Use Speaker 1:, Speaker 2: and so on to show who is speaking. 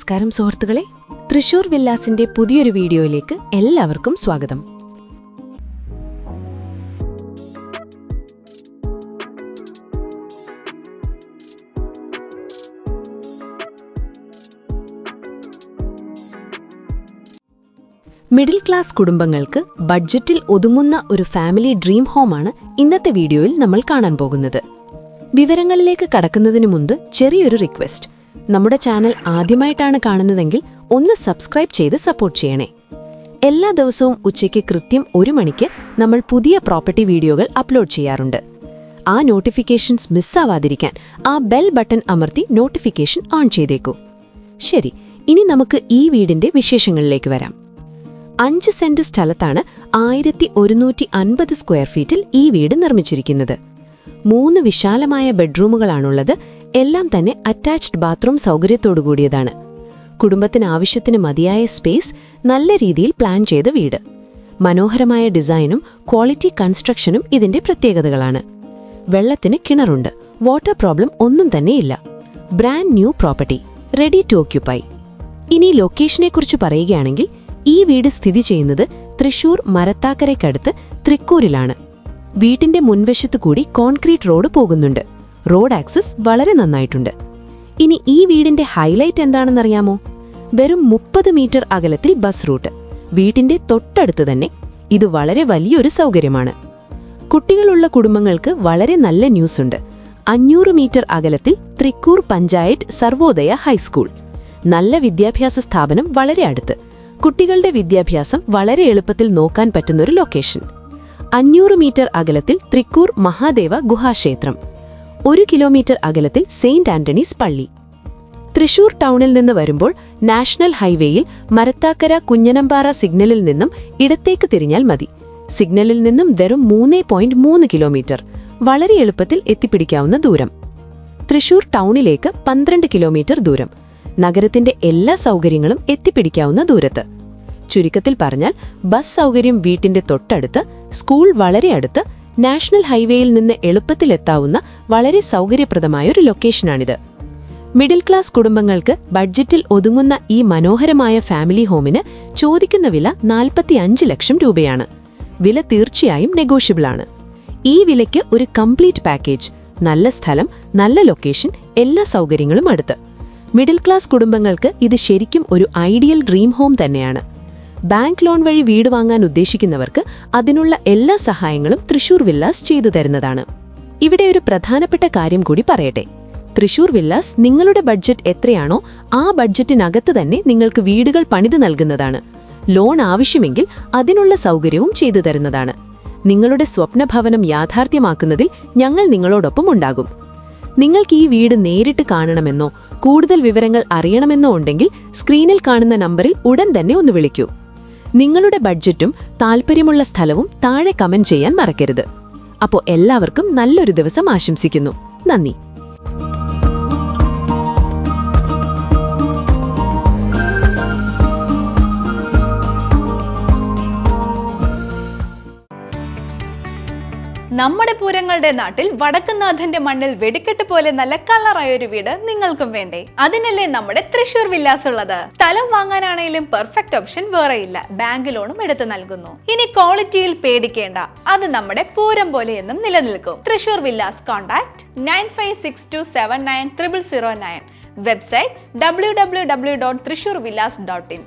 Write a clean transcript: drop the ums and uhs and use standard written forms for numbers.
Speaker 1: നമസ്കാരം സുഹൃത്തുക്കളെ, തൃശൂർ വില്ലാസിന്റെ പുതിയൊരു വീഡിയോയിലേക്ക് എല്ലാവർക്കും സ്വാഗതം. മിഡിൽ ക്ലാസ് കുടുംബങ്ങൾക്ക് ബഡ്ജറ്റിൽ ഒതുങ്ങുന്ന ഒരു ഫാമിലി ഡ്രീം ഹോമാണ് ഇന്നത്തെ വീഡിയോയിൽ നമ്മൾ കാണാൻ പോകുന്നത്. വിവരങ്ങളിലേക്ക് കടക്കുന്നതിന് മുൻപ് ചെറിയൊരു റിക്വസ്റ്റ്. നമ്മുടെ ചാനൽ ആദ്യമായിട്ടാണ് കാണുന്നതെങ്കിൽ ഒന്ന് സബ്സ്ക്രൈബ് ചെയ്ത് സപ്പോർട്ട് ചെയ്യണേ. എല്ലാ ദിവസവും ഉച്ചയ്ക്ക് കൃത്യം 1 മണിക്ക് നമ്മൾ പുതിയ പ്രോപ്പർട്ടി വീഡിയോകൾ അപ്ലോഡ് ചെയ്യാറുണ്ട്. ആ നോട്ടിഫിക്കേഷൻസ് മിസ്സാവാതിരിക്കാൻ ആ ബെൽ ബട്ടൺ അമർത്തി നോട്ടിഫിക്കേഷൻ ഓൺ ചെയ്തേക്കൂ. ശരി, ഇനി നമുക്ക് ഈ വീടിന്റെ വിശേഷങ്ങളിലേക്ക് വരാം. 5 സെന്റ് സ്ഥലത്താണ് 1150 സ്ക്വയർ ഫീറ്റിൽ ഈ വീട് നിർമ്മിച്ചിരിക്കുന്നത്. 3 വിശാലമായ ബെഡ്റൂമുകളാണുള്ളത്. എല്ലാം തന്നെ അറ്റാച്ച്ഡ് ബാത്റൂം സൗകര്യത്തോടുകൂടിയതാണ്. കുടുംബത്തിന് ആവശ്യത്തിന് മതിയായ സ്പേസ്, നല്ല രീതിയിൽ പ്ലാൻ ചെയ്ത വീട്. മനോഹരമായ ഡിസൈനും ക്വാളിറ്റി കൺസ്ട്രക്ഷനും ഇതിന്റെ പ്രത്യേകതകളാണ്. വെള്ളത്തിന് കിണറുണ്ട്, വാട്ടർ പ്രോബ്ലം ഒന്നും തന്നെയില്ല. Brand new property, ready to occupy. ഇനി ലൊക്കേഷനെക്കുറിച്ച് പറയുകയാണെങ്കിൽ ഈ വീട് സ്ഥിതി ചെയ്യുന്നത് തൃശൂർ മരത്താക്കരയ്ക്കടുത്ത് തൃക്കൂരിലാണ്. വീട്ടിന്റെ മുൻവശത്തു കൂടി കോൺക്രീറ്റ് റോഡ് പോകുന്നുണ്ട്. റോഡ് ആക്സസ് വളരെ നന്നായിട്ടുണ്ട്. ഇനി ഈ വീടിന്റെ ഹൈലൈറ്റ് എന്താണെന്നറിയാമോ? വെറും 30 മീറ്റർ അകലത്തിൽ ബസ് റൂട്ട്. വീട്ടിന്റെ തൊട്ടടുത്ത് തന്നെ. ഇത് വളരെ വലിയൊരു സൗകര്യമാണ്. കുട്ടികളുള്ള കുടുംബങ്ങൾക്ക് വളരെ നല്ല ന്യൂസുണ്ട്. 500 മീറ്റർ അകലത്തിൽ തൃക്കൂർ പഞ്ചായത്ത് സർവോദയ ഹൈസ്കൂൾ. നല്ല വിദ്യാഭ്യാസ സ്ഥാപനം വളരെ അടുത്ത്. കുട്ടികളുടെ വിദ്യാഭ്യാസം വളരെ എളുപ്പത്തിൽ നോക്കാൻ പറ്റുന്നൊരു ലൊക്കേഷൻ. 500 മീറ്റർ അകലത്തിൽ തൃക്കൂർ മഹാദേവ ഗുഹാക്ഷേത്രം. 1 കിലോമീറ്റർ അകലത്തിൽ സെയിന്റ് ആന്റണീസ് പള്ളി. തൃശൂർ ടൗണിൽ നിന്ന് വരുമ്പോൾ നാഷണൽ ഹൈവേയിൽ മരത്താക്കര കുഞ്ഞനമ്പാറ സിഗ്നലിൽ നിന്നും ഇടത്തേക്ക് തിരിഞ്ഞാൽ മതി. സിഗ്നലിൽ നിന്നും വെറും 3.3 കിലോമീറ്റർ. വളരെ എളുപ്പത്തിൽ എത്തിപ്പിടിക്കാവുന്ന ദൂരം. തൃശൂർ ടൗണിലേക്ക് 12 കിലോമീറ്റർ ദൂരം. നഗരത്തിന്റെ എല്ലാ സൗകര്യങ്ങളും എത്തിപ്പിടിക്കാവുന്ന ദൂരത്ത്. ചുരുക്കത്തിൽ പറഞ്ഞാൽ ബസ് സൗകര്യം വീട്ടിന്റെ തൊട്ടടുത്ത്, സ്കൂൾ വളരെ അടുത്ത്, നാഷണൽ ഹൈവേയിൽ നിന്ന് എളുപ്പത്തിലെത്താവുന്ന വളരെ സൗകര്യപ്രദമായൊരു ലൊക്കേഷനാണിത്. മിഡിൽ ക്ലാസ് കുടുംബങ്ങൾക്ക് ബഡ്ജറ്റിൽ ഒതുങ്ങുന്ന ഈ മനോഹരമായ ഫാമിലി ഹോമിന് ചോദിക്കുന്ന വില 45 ലക്ഷം രൂപയാണ്. വില തീർച്ചയായും നെഗോഷ്യബിളാണ്. ഈ വിലയ്ക്ക് ഒരു കംപ്ലീറ്റ് പാക്കേജ്, നല്ല സ്ഥലം, നല്ല ലൊക്കേഷൻ, എല്ലാ സൗകര്യങ്ങളും അടുത്ത്. മിഡിൽ ക്ലാസ് കുടുംബങ്ങൾക്ക് ഇത് ശരിക്കും ഒരു ഐഡിയൽ ഡ്രീം ഹോം തന്നെയാണ്. ബാങ്ക് ലോൺ വഴി വീട് വാങ്ങാൻ ഉദ്ദേശിക്കുന്നവർക്ക് അതിനുള്ള എല്ലാ സഹായങ്ങളും തൃശൂർ വില്ലാസ് ചെയ്തു തരുന്നതാണ്. ഇവിടെ ഒരു പ്രധാനപ്പെട്ട കാര്യം കൂടി പറയട്ടെ. തൃശൂർ വില്ലാസ് നിങ്ങളുടെ ബഡ്ജറ്റ് എത്രയാണോ ആ ബഡ്ജറ്റിനകത്ത് തന്നെ നിങ്ങൾക്ക് വീടുകൾ പണിത് നൽകുന്നതാണ്. ലോൺ ആവശ്യമെങ്കിൽ അതിനുള്ള സൗകര്യവും ചെയ്തു തരുന്നതാണ്. നിങ്ങളുടെ സ്വപ്നഭവനം യാഥാർത്ഥ്യമാക്കുന്നതിൽ ഞങ്ങൾ നിങ്ങളോടൊപ്പം ഉണ്ടാകും. നിങ്ങൾക്ക് ഈ വീട് നേരിട്ട് കാണണമെന്നോ കൂടുതൽ വിവരങ്ങൾ അറിയണമെന്നോ ഉണ്ടെങ്കിൽ സ്ക്രീനിൽ കാണുന്ന നമ്പറിൽ ഉടൻ തന്നെ ഒന്ന് വിളിക്കൂ. നിങ്ങളുടെ ബഡ്ജറ്റും താൽപ്പര്യമുള്ള സ്ഥലവും താഴെ കമന്റ് ചെയ്യാൻ മറക്കരുത്. അപ്പോൾ എല്ലാവർക്കും നല്ലൊരു ദിവസം ആശംസിക്കുന്നു. നന്ദി.
Speaker 2: നമ്മുടെ പൂരങ്ങളുടെ നാട്ടിൽ വടക്കുന്നാഥന്റെ മണ്ണിൽ വെടിക്കെട്ട് പോലെ നല്ല കളറായൊരു വീട് നിങ്ങൾക്കും വേണ്ടേ? അതിനല്ലേ നമ്മുടെ തൃശൂർ വില്ലാസ് ഉള്ളത്. സ്ഥലം വാങ്ങാനാണെങ്കിലും പെർഫെക്റ്റ് ഓപ്ഷൻ വേറെയില്ല. ബാങ്ക് ലോണും എടുത്തു നൽകുന്നു. ഇനി ക്വാളിറ്റിയിൽ പേടിക്കേണ്ട, അത് നമ്മുടെ പൂരം പോലെ എന്നും നിലനിൽക്കും. Thrissur villas. Contact 9562790009. Website www.trishurvillas.in.